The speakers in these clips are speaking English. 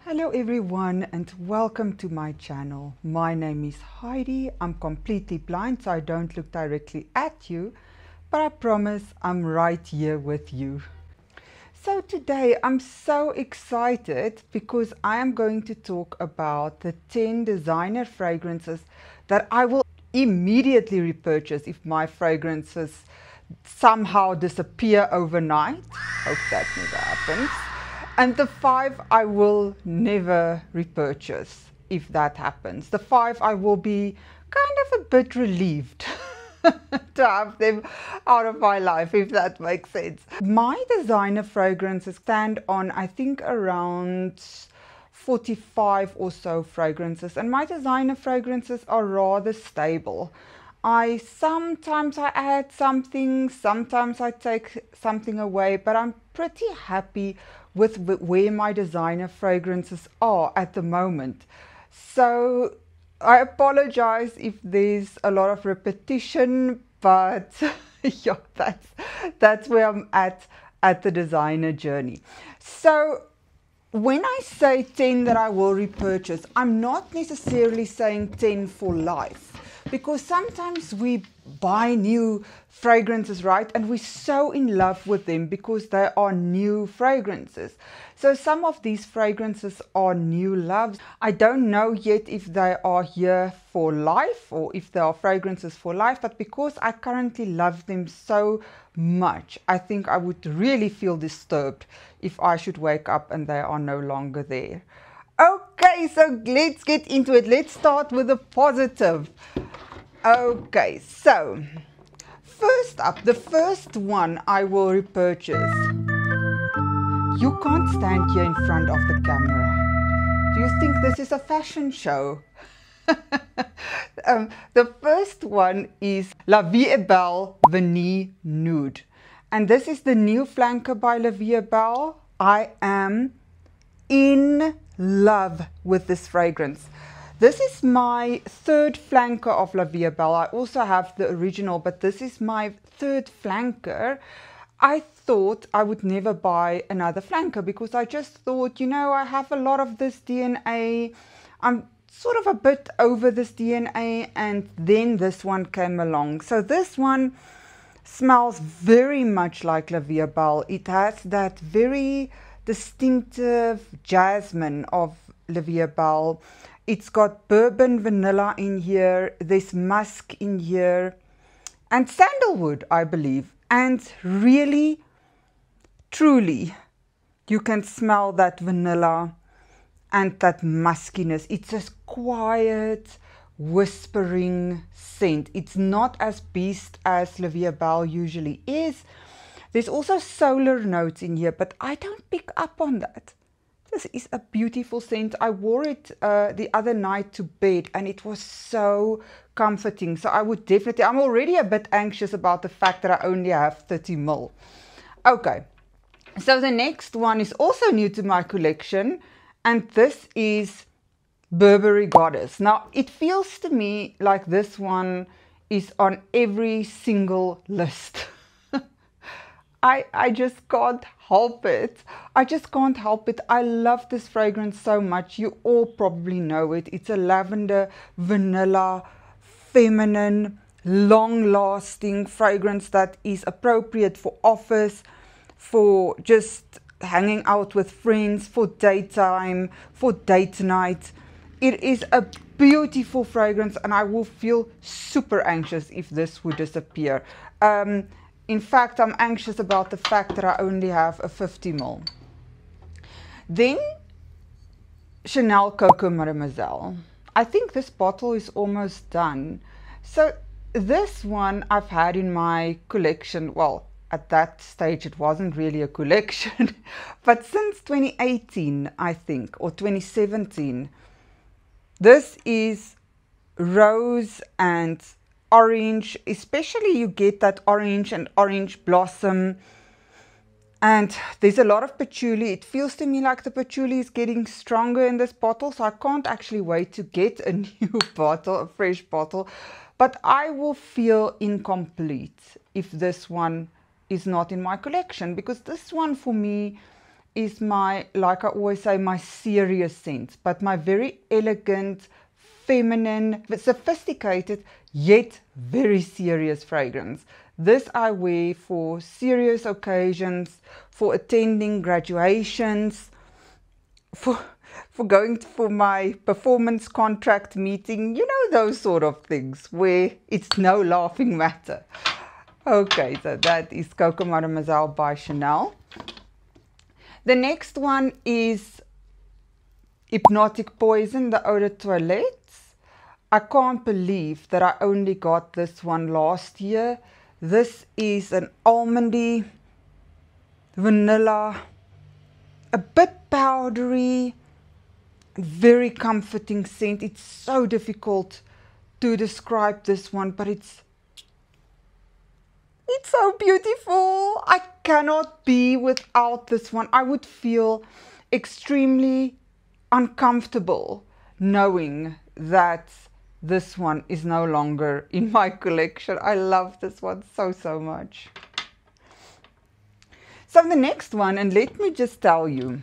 Hello everyone and welcome to my channel. My name is Heidi. I'm completely blind so I don't look directly at you, but I promise I'm right here with you. So today I'm so excited because I am going to talk about the 10 designer fragrances that I will immediately repurchase if my fragrances somehow disappear overnight. Hope that never happens. And the 5 I will never repurchase if that happens. The 5 I will be kind of a bit relieved to have them out of my life, if that makes sense. My designer fragrances stand on, I think, around 45 or so fragrances, and my designer fragrances are rather stable. Sometimes I add something, sometimes I take something away, but I'm pretty happy with where my designer fragrances are at the moment. So I apologize if there's a lot of repetition, but yeah, that's where I'm at the designer journey. So when I say 10 that I will repurchase, I'm not necessarily saying 10 for life, because sometimes we buy new fragrances, right? And we're so in love with them because they are new fragrances. So some of these fragrances are new loves. I don't know yet if they are here for life or if they are fragrances for life, but because I currently love them so much, I think I would really feel disturbed if I should wake up and they are no longer there. Okay, so let's get into it. Let's start with the positive. Okay, so first up, the first one I will repurchase. You can't stand here in front of the camera. Do you think this is a fashion show? The first one is La Vie est Belle Vanille Nude. And this is the new flanker by La Vie est Belle. I am in love with this fragrance. This is my third flanker of La Vie est Belle. I also have the original, but this is my third flanker. I thought I would never buy another flanker because I just thought, you know, I have a lot of this DNA. I'm sort of a bit over this DNA, and then this one came along. So this one smells very much like La Vie est Belle. It has that very distinctive jasmine of La Vie est Belle. It's got bourbon vanilla in here, there's musk in here, and sandalwood, I believe. And really, truly, you can smell that vanilla and that muskiness. It's a quiet, whispering scent. It's not as beast as La Vie est Belle usually is. There's also solar notes in here, but I don't pick up on that. This is a beautiful scent. I wore it the other night to bed and it was so comforting. So I would definitely, I'm already a bit anxious about the fact that I only have 30 ml. Okay, so the next one is also new to my collection, and this is Burberry Goddess. Now, it feels to me like this one is on every single list. I just can't help it. I just can't help it. I love this fragrance so much. You all probably know it. It's a lavender, vanilla, feminine, long-lasting fragrance that is appropriate for office, for just hanging out with friends, for daytime, for date night. It is a beautiful fragrance and I will feel super anxious if this would disappear. In fact, I'm anxious about the fact that I only have a 50 ml. Then Chanel Coco Mademoiselle. I think this bottle is almost done. So this one I've had in my collection. Well, at that stage it wasn't really a collection, but since 2018, I think, or 2017. This is rose and orange, especially you get that orange and orange blossom, and there's a lot of patchouli. It feels to me like the patchouli is getting stronger in this bottle, so I can't actually wait to get a new bottle, a fresh bottle. But I will feel incomplete if this one is not in my collection, because this one for me is my, like I always say, my serious scent, but my very elegant, feminine, sophisticated, yet very serious fragrance. This I wear for serious occasions, for attending graduations, for going for my performance contract meeting, you know, those sort of things where it's no laughing matter. Okay, so that is Coco Mademoiselle by Chanel. The next one is Hypnotic Poison, the Eau de Toilette. I can't believe that I only got this one last year. This is an almondy, vanilla, a bit powdery, very comforting scent. It's so difficult to describe this one, but it's so beautiful. I cannot be without this one. I would feel extremely uncomfortable knowing that this one is no longer in my collection. I love this one so much. So the next one, and let me just tell you,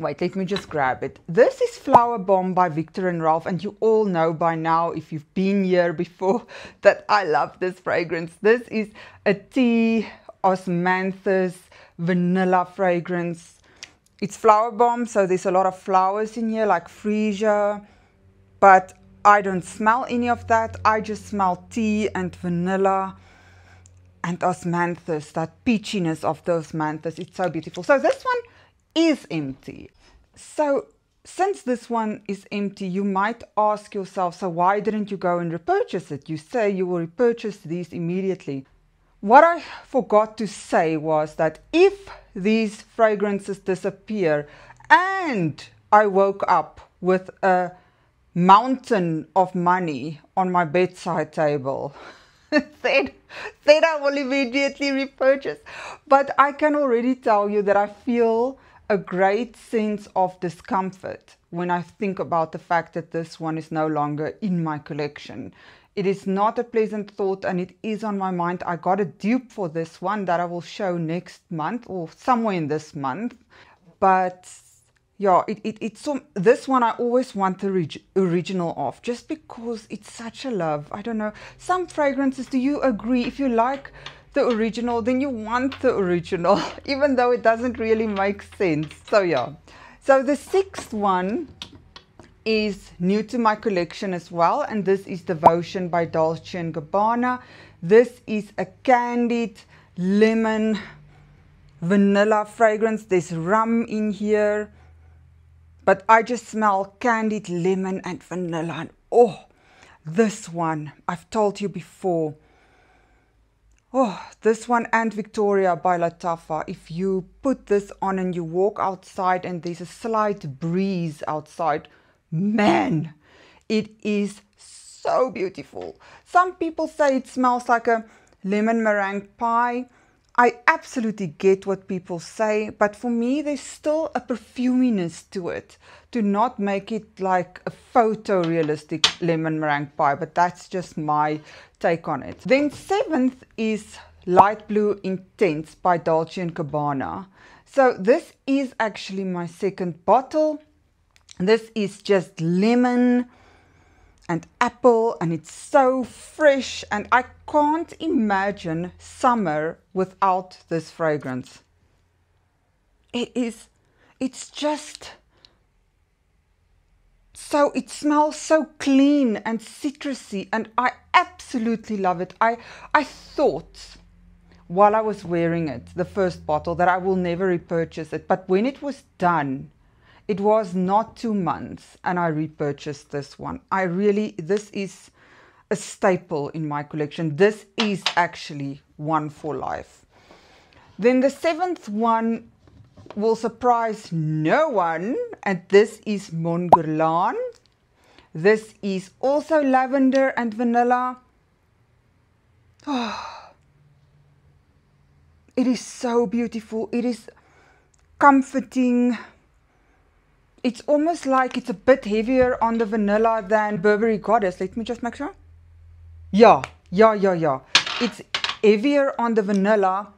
wait, let me just grab it. This is Flower Bomb by Viktor and Rolf, and you all know by now, if you've been here before, that I love this fragrance. This is a tea osmanthus vanilla fragrance. It's Flower Bomb, so there's a lot of flowers in here, like freesia, but I don't smell any of that. I just smell tea and vanilla and osmanthus, that peachiness of the osmanthus. It's so beautiful. So this one is empty. So since this one is empty, you might ask yourself, so why didn't you go and repurchase it? You say you will repurchase these immediately. What I forgot to say was that if these fragrances disappear and I woke up with a mountain of money on my bedside table, then I will immediately repurchase. But I can already tell you that I feel a great sense of discomfort when I think about the fact that this one is no longer in my collection. It is not a pleasant thought, and it is on my mind. I got a dupe for this one that I will show next month or somewhere in this month. But yeah, this one I always want the original of, just because it's such a love. I don't know, some fragrances, do you agree? If you like the original, then you want the original, even though it doesn't really make sense. So yeah. So the sixth one is new to my collection as well, and this is Devotion by Dolce & Gabbana. This is a candied lemon vanilla fragrance. There's rum in here, but I just smell candied lemon and vanilla. And oh, this one, I've told you before. Oh, this one, and Victoria by Lattafa. If you put this on and you walk outside and there's a slight breeze outside, man, it is so beautiful. Some people say it smells like a lemon meringue pie. I absolutely get what people say, but for me, there's still a perfuminess to it, to not make it like a photorealistic lemon meringue pie, but that's just my take on it. Then seventh is Light Blue Intense by Dolce & Gabbana. So this is actually my second bottle. This is just lemon and apple, and it's so fresh, and I can't imagine summer without this fragrance. It's just so, it smells so clean and citrusy, and I absolutely love it. I thought while I was wearing it, the first bottle, that I will never repurchase it, but when it was done, it was not 2 months and I repurchased this one. This is a staple in my collection. This is actually one for life. Then the seventh one will surprise no one, and this is Mon Guerlain. This is also lavender and vanilla. Oh, it is so beautiful. It is comforting. It's almost like it's a bit heavier on the vanilla than Burberry Goddess. Let me just make sure. Yeah. It's heavier on the vanilla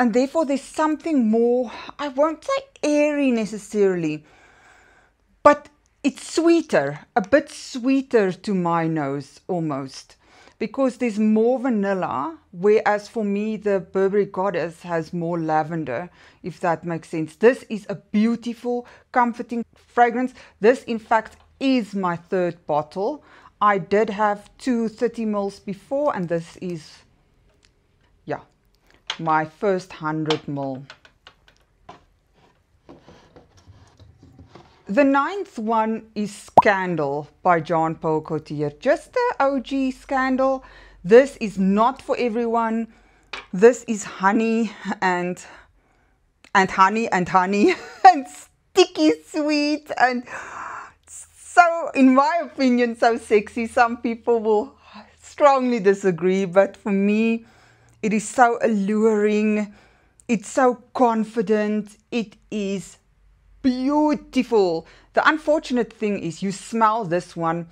and therefore there's something more, I won't say airy necessarily, but it's sweeter, a bit sweeter to my nose almost, because there's more vanilla, whereas for me the Burberry Goddess has more lavender, if that makes sense. This is a beautiful, comforting fragrance. This in fact is my third bottle. I did have two 30 mils before, and this is, yeah, my first 100 ml. The ninth one is Scandal by Jean Paul Gaultier. Just the OG Scandal. This is not for everyone. This is honey and honey and honey and sticky sweet, and so, in my opinion, so sexy. Some people will strongly disagree, but for me, it is so alluring. It's so confident. It is beautiful. The unfortunate thing is you smell this one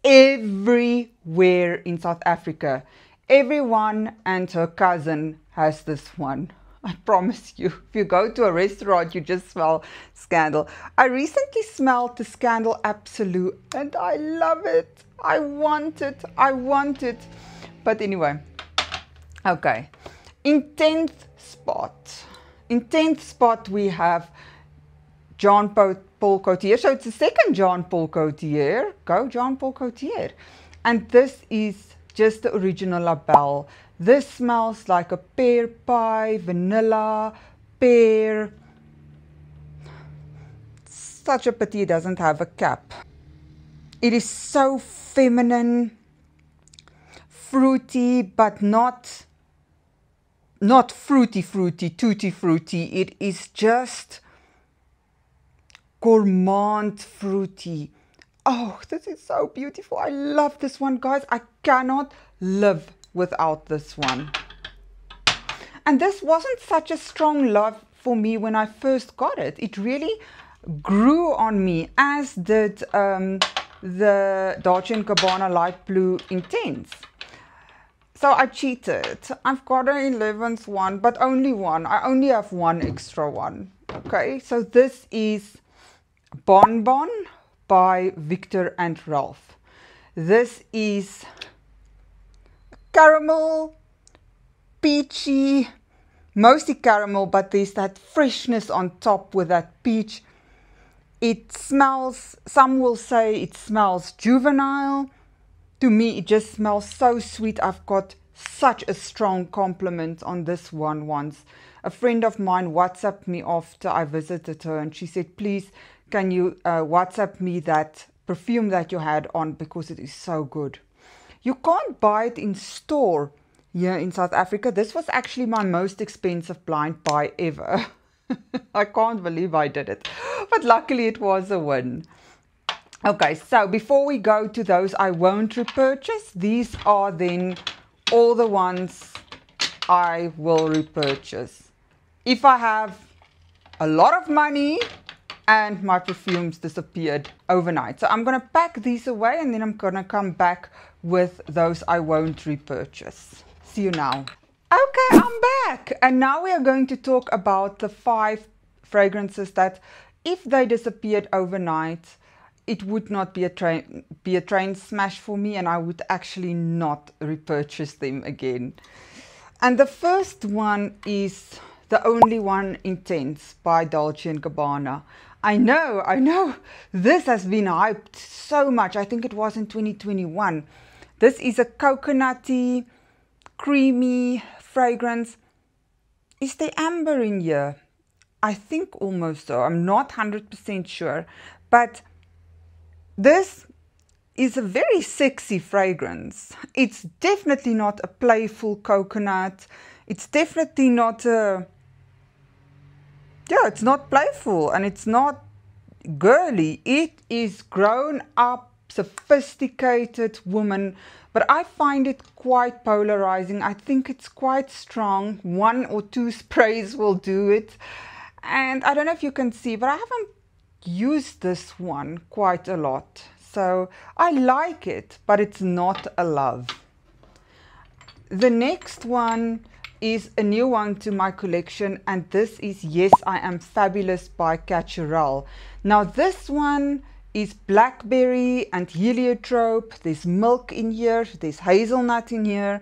everywhere in South Africa. Everyone and her cousin has this one. I promise you. If you go to a restaurant, you just smell Scandal. I recently smelled the Scandal Absolute and I love it. I want it. I want it. But anyway, okay. In 10th spot we have Jean Paul Gaultier. So it's the second Jean Paul Gaultier. Go Jean Paul Gaultier. And this is just the original La Belle. This smells like a pear pie, vanilla, pear. Such a pity it doesn't have a cap. It is so feminine, fruity, but not fruity, tutti fruity. It is just gourmand fruity. Oh, this is so beautiful. I love this one, guys. I cannot live without this one. And this wasn't such a strong love for me when I first got it. It really grew on me, as did the Dolce & Gabbana Light Blue Intense. So I cheated. I've got an 11th one, but only one. I only have one extra one. Okay, so this is Bon Bon by Viktor and Rolf. This is caramel, peachy, mostly caramel, but there's that freshness on top with that peach. It smells, some will say it smells juvenile. To me, it just smells so sweet. I've got such a strong compliment on this one once. A friend of mine WhatsApped me after I visited her, and she said, please, can you WhatsApp me that perfume that you had on, because it is so good. You can't buy it in store here in South Africa. This was actually my most expensive blind buy ever. I can't believe I did it. But luckily it was a win. Okay, so before we go to those I won't repurchase, these are then all the ones I will repurchase. If I have a lot of money and my perfumes disappeared overnight. So I'm going to pack these away, and then I'm going to come back with those I won't repurchase. See you now. Okay, I'm back. And now we are going to talk about the 5 fragrances that if they disappeared overnight, it would not be a train smash for me, and I would actually not repurchase them again. And the first one is The Only One Intense by Dolce & Gabbana. I know, this has been hyped so much. I think it was in 2021. This is a coconutty, creamy fragrance. Is there amber in here? I think almost so. I'm not 100% sure. But this is a very sexy fragrance. It's definitely not a playful coconut. It's definitely not a... Yeah, it's not playful and it's not girly. It is grown up, sophisticated woman, but I find it quite polarizing. I think it's quite strong. 1 or 2 sprays will do it. And I don't know if you can see, but I haven't used this one quite a lot. So I like it, but it's not a love. The next one is a new one to my collection, and this is Yes I Am Fabulous by Catuarelle. Now this one is blackberry and heliotrope. There's milk in here, there's hazelnut in here.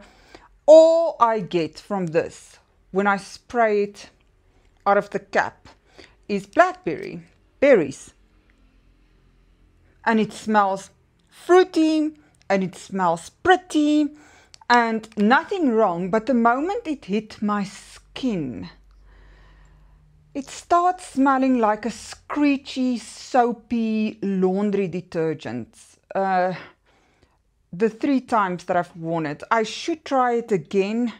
All I get from this when I spray it out of the cap is blackberry berries, and it smells fruity and it smells pretty and nothing wrong. But the moment it hit my skin, it starts smelling like a screechy, soapy laundry detergent. The 3 times that I've worn it, I should try it again,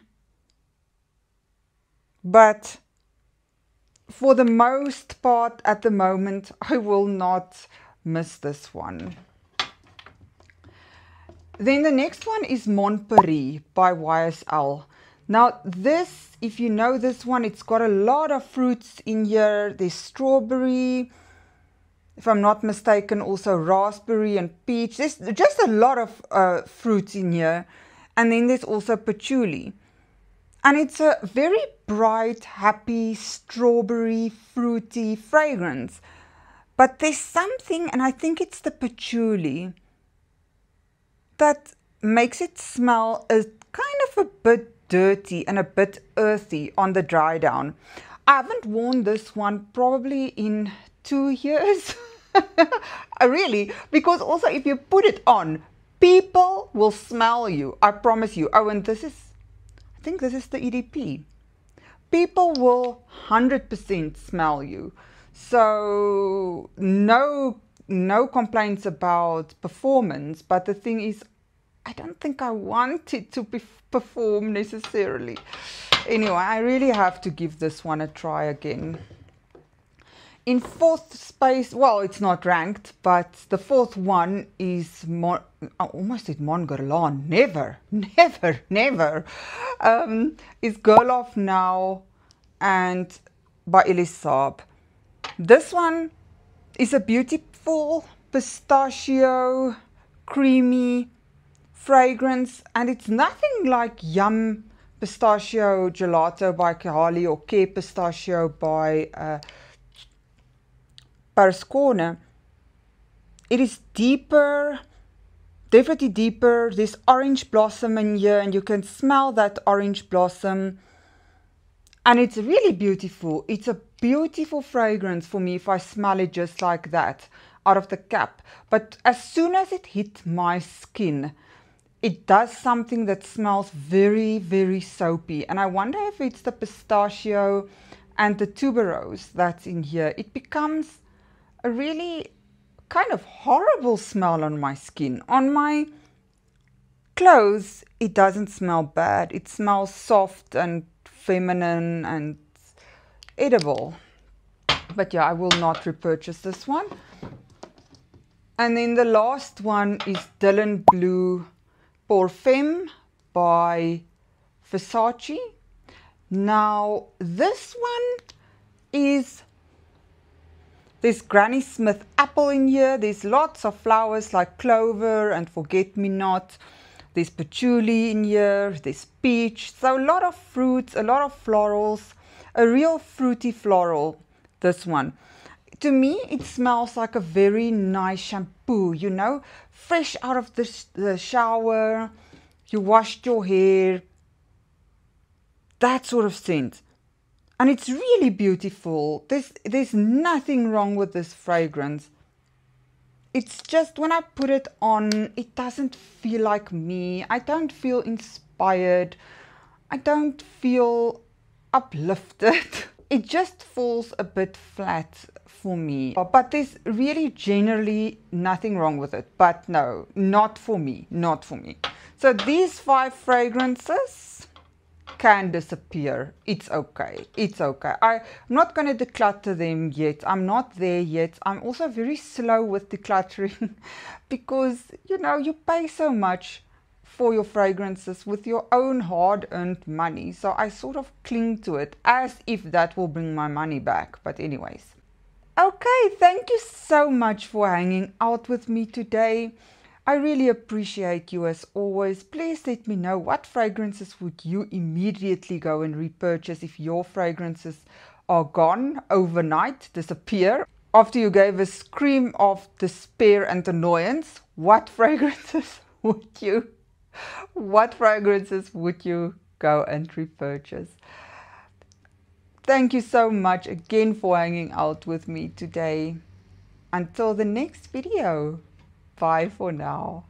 but for the most part at the moment I will not miss this one. Then the next one is Mon Paris by YSL. Now this, if you know this one, it's got a lot of fruits in here. There's strawberry, if I'm not mistaken, also raspberry and peach. There's just a lot of fruits in here. And then there's also patchouli. And it's a very bright, happy, strawberry, fruity fragrance. But there's something, and I think it's the patchouli, that makes it smell kind of a bit dirty and a bit earthy on the dry down. I haven't worn this one probably in 2 years. Really, because also if you put it on, people will smell you, I promise you. Oh, and this is, I think this is the EDP. People will 100% smell you. So no complaints about performance, but the thing is, I don't think I want it to perform necessarily. Anyway, I really have to give this one a try again. In 4th space, well, it's not ranked, but the 4th one is, I almost said Mon Guerlain, never, is Girl of Now and by Elie Saab. This one is a beautiful pistachio, creamy fragrance, and it's nothing like Yum Pistachio Gelato by Kihali or Care Pistachio by Paris Corner. It is deeper, definitely deeper. There's orange blossom in here, and you can smell that orange blossom. And it's really beautiful. It's a beautiful fragrance for me if I smell it just like that out of the cap. But as soon as it hit my skin, it does something that smells very, very soapy. And I wonder if it's the pistachio and the tuberose that's in here. It becomes a really kind of horrible smell on my skin. On my clothes, it doesn't smell bad. It smells soft and feminine and edible. But yeah, I will not repurchase this one. And then the last one is Dylan Blue Pour Femme by Versace. Now this one is, there's Granny Smith apple in here. There's lots of flowers like clover and forget-me-not. There's patchouli in here. There's peach. So a lot of fruits, a lot of florals. A real fruity floral, this one. To me, it smells like a very nice shampoo, you know, fresh out of the shower. You washed your hair. That sort of scent. And it's really beautiful. There's nothing wrong with this fragrance. It's just when I put it on, it doesn't feel like me. I don't feel inspired. I don't feel uplifted. It just falls a bit flat for me. But there's really generally nothing wrong with it. But no, not for me. Not for me. So these 5 fragrances can disappear. It's okay. It's okay. I'm not going to declutter them yet. I'm not there yet. I'm also very slow with decluttering because, you know, you pay so much for your fragrances with your own hard-earned money. So I sort of cling to it as if that will bring my money back. But anyways. Okay, thank you so much for hanging out with me today. I really appreciate you as always. Please let me know what fragrances would you immediately go and repurchase if your fragrances are gone overnight, disappear. After you gave a scream of despair and annoyance, what fragrances would you go and repurchase? Thank you so much again for hanging out with me today. Until the next video, bye for now.